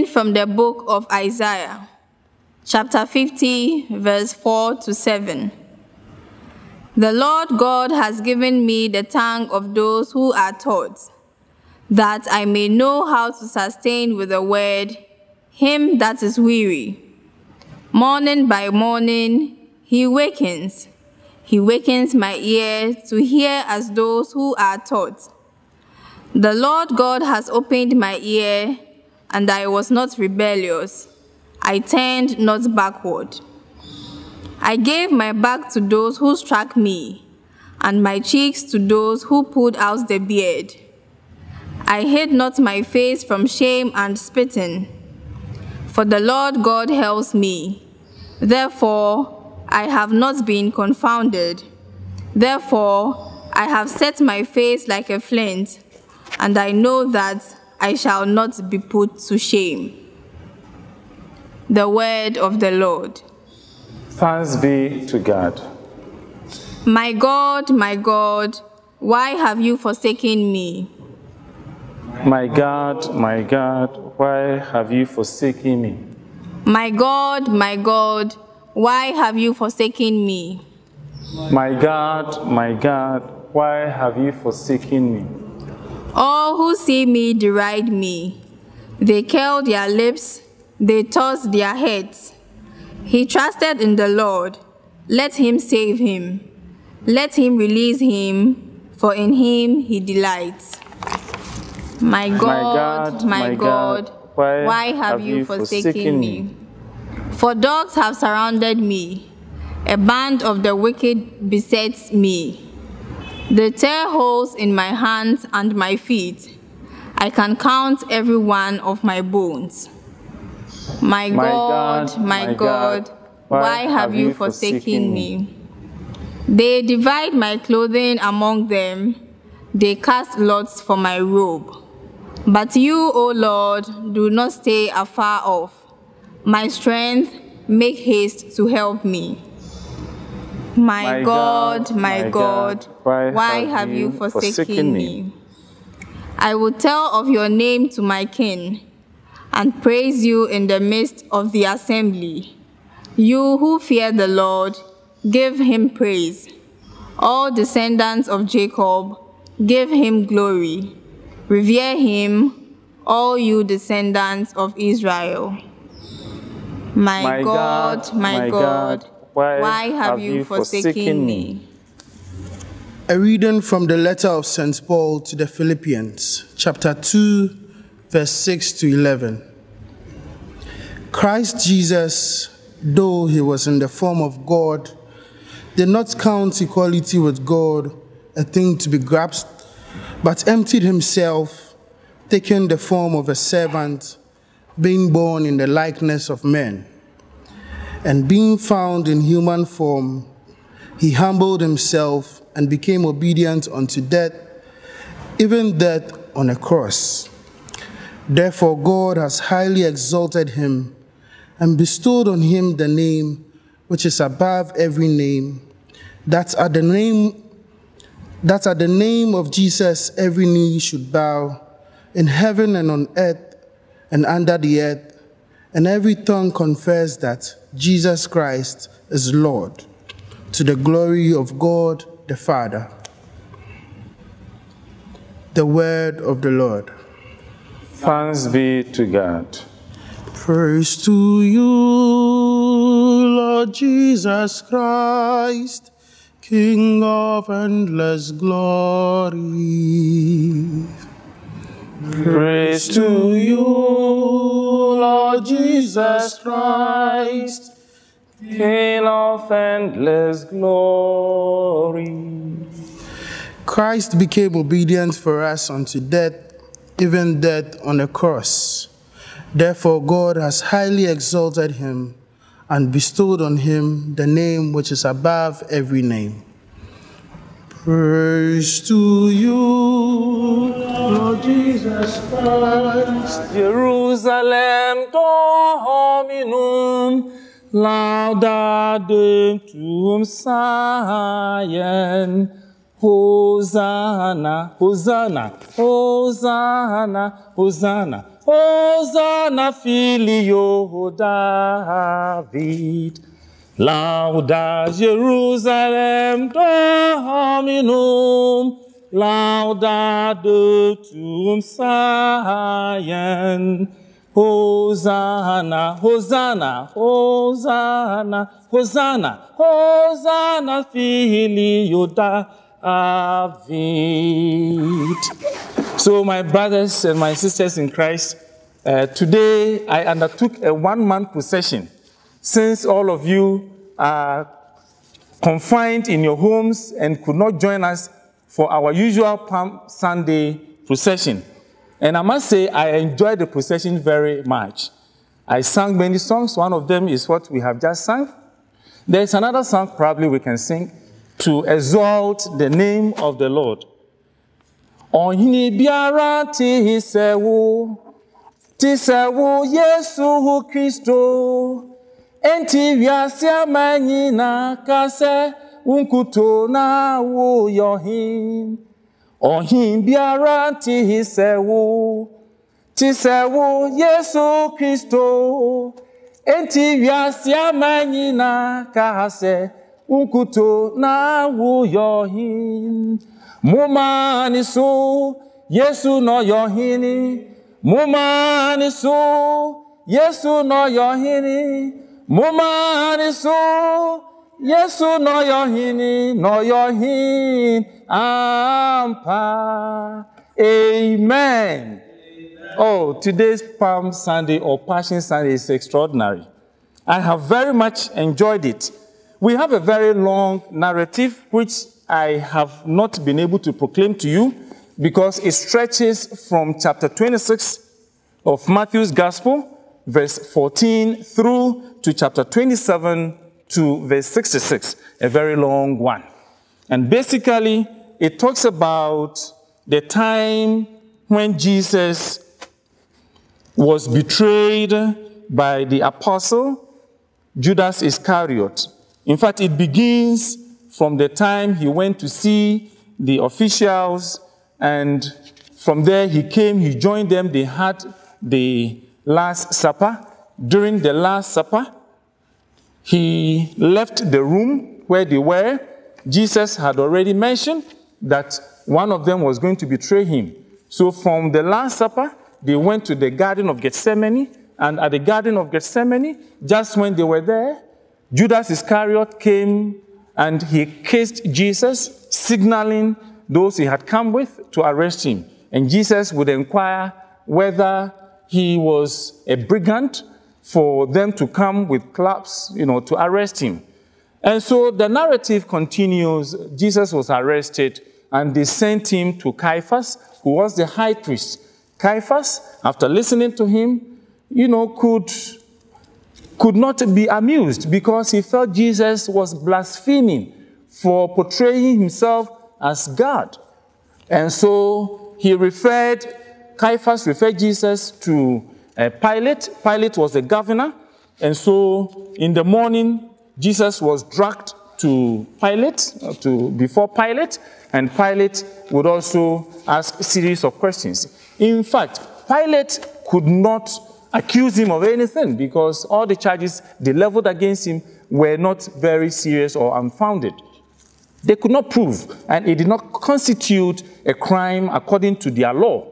from the book of Isaiah, chapter 50, verse 4 to 7. The Lord God has given me the tongue of those who are taught, that I may know how to sustain with a word him that is weary. Morning by morning he wakens my ear to hear as those who are taught. The Lord God has opened my ear, and I was not rebellious. I turned not backward. I gave my back to those who struck me, and my cheeks to those who pulled out the beard. I hid not my face from shame and spitting, for the Lord God helps me. Therefore, I have not been confounded. Therefore, I have set my face like a flint, and I know that I shall not be put to shame. The word of the Lord. Thanks be to God. My God, why have you forsaken me? My God, why have you forsaken me? My God, why have you forsaken me? My God, why have you forsaken me? All who see me deride me. They curl their lips, they toss their heads. He trusted in the Lord. Let him save him. Let him release him, for in him he delights. My God, why have you forsaken me? For dogs have surrounded me. A band of the wicked besets me. They tear holes in my hands and my feet. I can count every one of my bones. My God, why have you forsaken me? They divide my clothing among them. They cast lots for my robe. But you, O Lord, do not stay afar off. My strength, make haste to help me. My God, why have you forsaken me? I will tell of your name to my kin and praise you in the midst of the assembly. You who fear the Lord, give him praise. All descendants of Jacob, give him glory. Revere him, all you descendants of Israel. My God, why have you forsaken me? A reading from the letter of St. Paul to the Philippians, chapter 2, verse 6 to 11. Christ Jesus, though he was in the form of God, did not count equality with God a thing to be grasped, but emptied himself, taking the form of a servant, being born in the likeness of men. And being found in human form, he humbled himself and became obedient unto death, even death on a cross. Therefore God has highly exalted him and bestowed on him the name which is above every name, that at the name of Jesus every knee should bow, in heaven and on earth and under the earth, and every tongue confess that Jesus Christ is Lord, to the glory of God the Father. The word of the Lord. Thanks be to God. Praise to you, Lord Jesus Christ, King of endless glory. Praise to you, Lord Jesus Christ, King of endless glory. Christ became obedient for us unto death, even death on a cross. Therefore God has highly exalted him and bestowed on him the name which is above every name. Praise to you, Lord Jesus Christ. Jerusalem Dominum, laudatum Sion. Hosanna, Hosanna, Hosanna, Hosanna, Hosanna filio David. Lauda Jerusalem Dominum, lauda Dotum Sion. Hosanna, Hosanna, Hosanna, Hosanna, Hosanna filio David. So my brothers and my sisters in Christ, today I undertook a one-man procession. Since all of you are confined in your homes and could not join us for our usual Palm Sunday procession. And I must say, I enjoyed the procession very much. I sang many songs. One of them is what we have just sung. There's another song probably we can sing to exalt the name of the Lord. Ohini biara tisewu Yesu Christo. Enti viasia manyina kase unkuto na wo yohin. Ohin biara tisewu Yesu Christo. Enti viasia manyina kase unkuto na wo yohin. Mumani so Yesu no yohini. Mumani so Yesu no yohini. Mumani so Yesu no yohini, no yohin ampa. Amen. Oh, today's Palm Sunday or Passion Sunday is extraordinary. I have very much enjoyed it. We have a very long narrative which I have not been able to proclaim to you because it stretches from chapter 26 of Matthew's Gospel, verse 14 through to chapter 27 to verse 66, a very long one. And basically, it talks about the time when Jesus was betrayed by the apostle Judas Iscariot. In fact, it begins from the time he went to see the officials, and from there he came, he joined them, they had the Last Supper. During the Last Supper, he left the room where they were. Jesus had already mentioned that one of them was going to betray him. So from the Last Supper, they went to the Garden of Gethsemane, and at the Garden of Gethsemane, just when they were there, Judas Iscariot came and he kissed Jesus, signaling those he had come with to arrest him. And Jesus would inquire whether he was a brigand for them to come with clubs, to arrest him. And so the narrative continues. Jesus was arrested, and they sent him to Caiaphas, who was the high priest. Caiaphas, after listening to him, could not be amused because he felt Jesus was blaspheming for portraying himself as God. And so Caiaphas referred Jesus to Pilate. Pilate was the governor. And so in the morning, Jesus was dragged to Pilate, before Pilate, and Pilate would also ask a series of questions. In fact, Pilate could not accuse him of anything because all the charges they leveled against him were not very serious or unfounded. They could not prove, and it did not constitute a crime according to their law,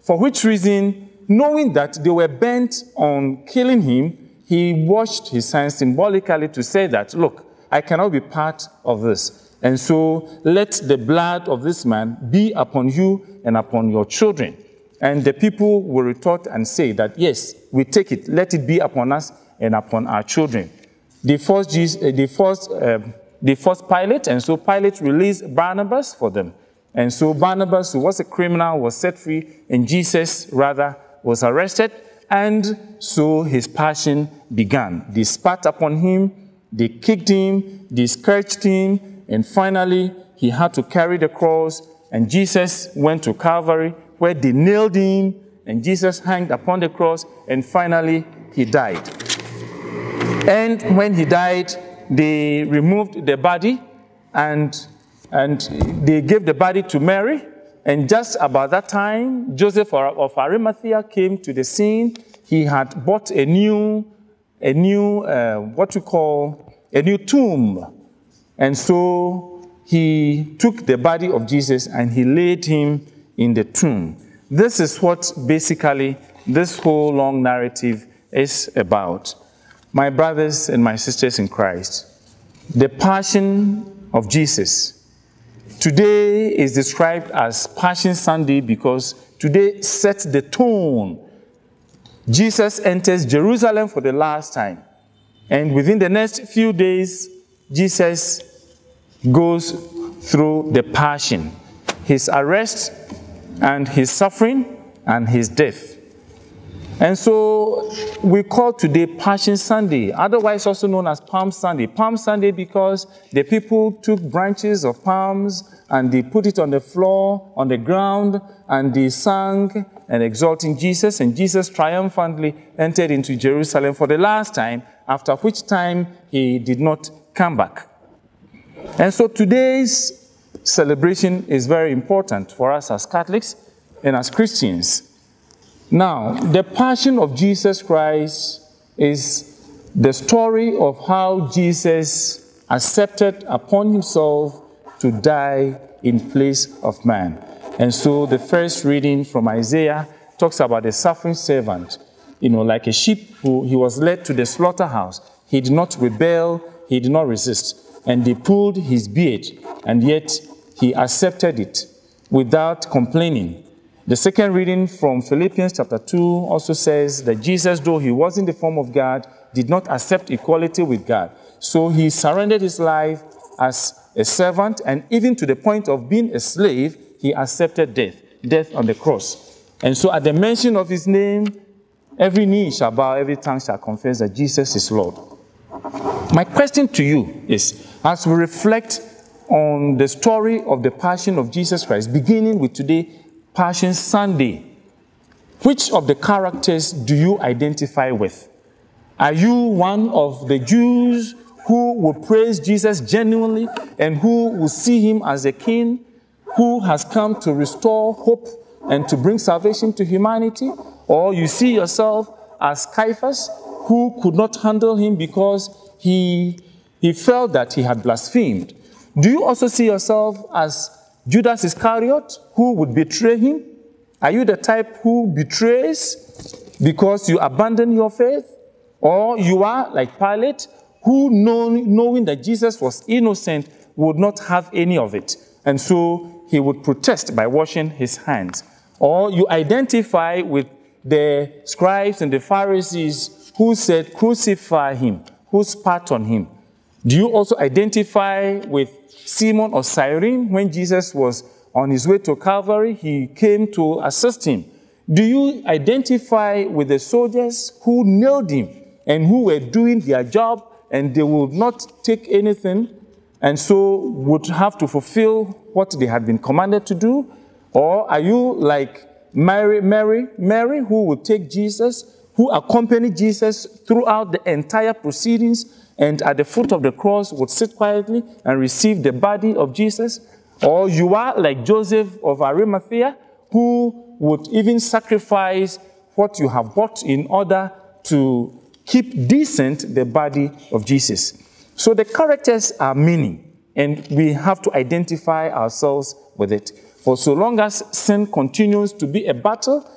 for which reason, knowing that they were bent on killing him, he washed his hands symbolically to say that, look, I cannot be part of this. And so let the blood of this man be upon you and upon your children. And the people will retort and say that, yes, we take it. Let it be upon us and upon our children. They forced Pilate, and so Pilate released Barnabas for them. And so Barnabas, who was a criminal, was set free, and Jesus, rather, was arrested. And so his passion began. They spat upon him, they kicked him, they scourged him, and finally he had to carry the cross, and Jesus went to Calvary, where they nailed him, and Jesus hung upon the cross, and finally he died. And when he died, they removed the body, and they gave the body to Mary, And just about that time, Joseph of Arimathea came to the scene. He had bought a new tomb. And so he took the body of Jesus and he laid him in the tomb. This is what basically this whole long narrative is about. My brothers and my sisters in Christ, the Passion of Jesus today is described as Passion Sunday because today sets the tone. Jesus enters Jerusalem for the last time. And within the next few days, Jesus goes through the Passion, his arrest and his suffering and his death. And so we call today Passion Sunday, otherwise also known as Palm Sunday. Palm Sunday because the people took branches of palms and they put it on the floor, on the ground, and they sang and exalting Jesus, and Jesus triumphantly entered into Jerusalem for the last time, after which time he did not come back. And so today's celebration is very important for us as Catholics and as Christians. Now, the Passion of Jesus Christ is the story of how Jesus accepted upon himself to die in place of man. And so the first reading from Isaiah talks about the suffering servant, like a sheep who he was led to the slaughterhouse. He did not rebel, he did not resist. And they pulled his beard, and yet he accepted it without complaining. The second reading from Philippians chapter 2 also says that Jesus, though he was in the form of God, did not accept equality with God. So he surrendered his life as a servant, and even to the point of being a slave, he accepted death on the cross. And so at the mention of his name, every knee shall bow, every tongue shall confess that Jesus is Lord. My question to you is, as we reflect on the story of the Passion of Jesus Christ, beginning with today, Passion Sunday, which of the characters do you identify with? Are you one of the Jews who will praise Jesus genuinely and who will see him as a king who has come to restore hope and to bring salvation to humanity? Or you see yourself as Caiaphas, who could not handle him because he felt that he had blasphemed? Do you also see yourself as Judas Iscariot, who would betray him? Are you the type who betrays because you abandon your faith? Or you are like Pilate, who knowing that Jesus was innocent, would not have any of it. And so he would protest by washing his hands. Or you identify with the scribes and the Pharisees who said, crucify him, who spat on him. Do you also identify with Simon of Cyrene? When Jesus was on his way to Calvary, he came to assist him. Do you identify with the soldiers who nailed him and who were doing their job and they would not take anything and so would have to fulfill what they had been commanded to do? Or are you like Mary, who would take Jesus, who accompanied Jesus throughout the entire proceedings, and at the foot of the cross would sit quietly and receive the body of Jesus? Or you are like Joseph of Arimathea, who would even sacrifice what you have bought in order to keep decent the body of Jesus. So the characters are many, and we have to identify ourselves with it. For so long as sin continues to be a battle,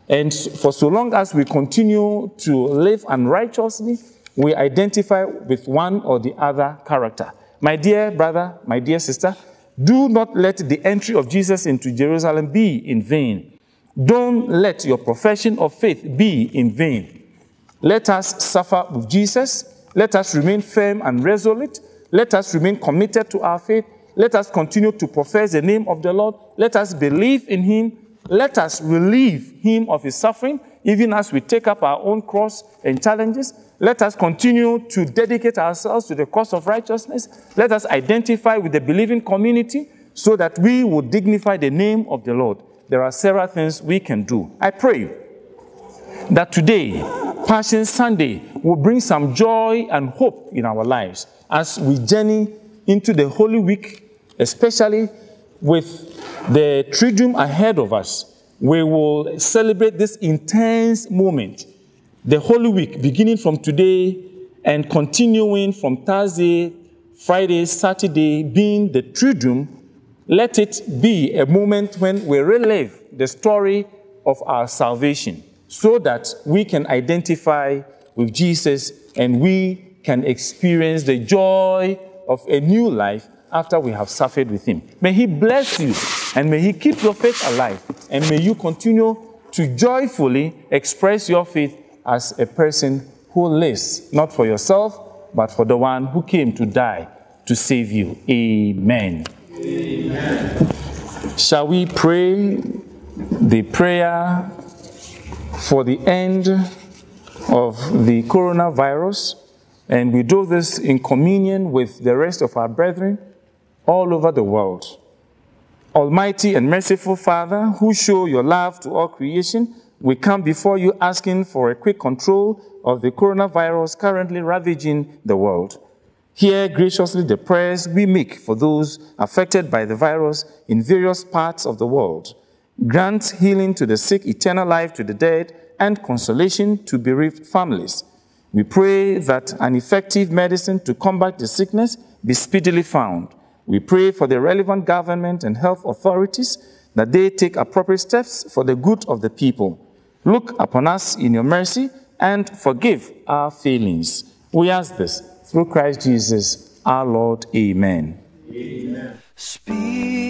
and for so long as we continue to live unrighteously, we identify with one or the other character. My dear brother, my dear sister, do not let the entry of Jesus into Jerusalem be in vain. Don't let your profession of faith be in vain. Let us suffer with Jesus. Let us remain firm and resolute. Let us remain committed to our faith. Let us continue to profess the name of the Lord. Let us believe in him. Let us relieve him of his suffering, even as we take up our own cross and challenges. Let us continue to dedicate ourselves to the cause of righteousness. Let us identify with the believing community so that we will dignify the name of the Lord. There are several things we can do. I pray that today, Passion Sunday, will bring some joy and hope in our lives as we journey into the Holy Week, especially with the Triduum ahead of us, we will celebrate this intense moment, the Holy Week, beginning from today and continuing from Thursday, Friday, Saturday, being the Triduum. Let it be a moment when we relive the story of our salvation so that we can identify with Jesus and we can experience the joy of a new life after we have suffered with him. May he bless you and may he keep your faith alive and may you continue to joyfully express your faith as a person who lives not for yourself but for the one who came to die to save you. Amen. Amen. Shall we pray the prayer for the end of the coronavirus? And we do this in communion with the rest of our brethren all over the world. Almighty and merciful Father, who show your love to all creation, we come before you asking for a quick control of the coronavirus currently ravaging the world. Hear graciously the prayers we make for those affected by the virus in various parts of the world. Grant healing to the sick, eternal life to the dead, and consolation to bereaved families. We pray that an effective medicine to combat the sickness be speedily found. We pray for the relevant government and health authorities that they take appropriate steps for the good of the people. Look upon us in your mercy and forgive our failings. We ask this through Christ Jesus, our Lord. Amen. Amen. Speak.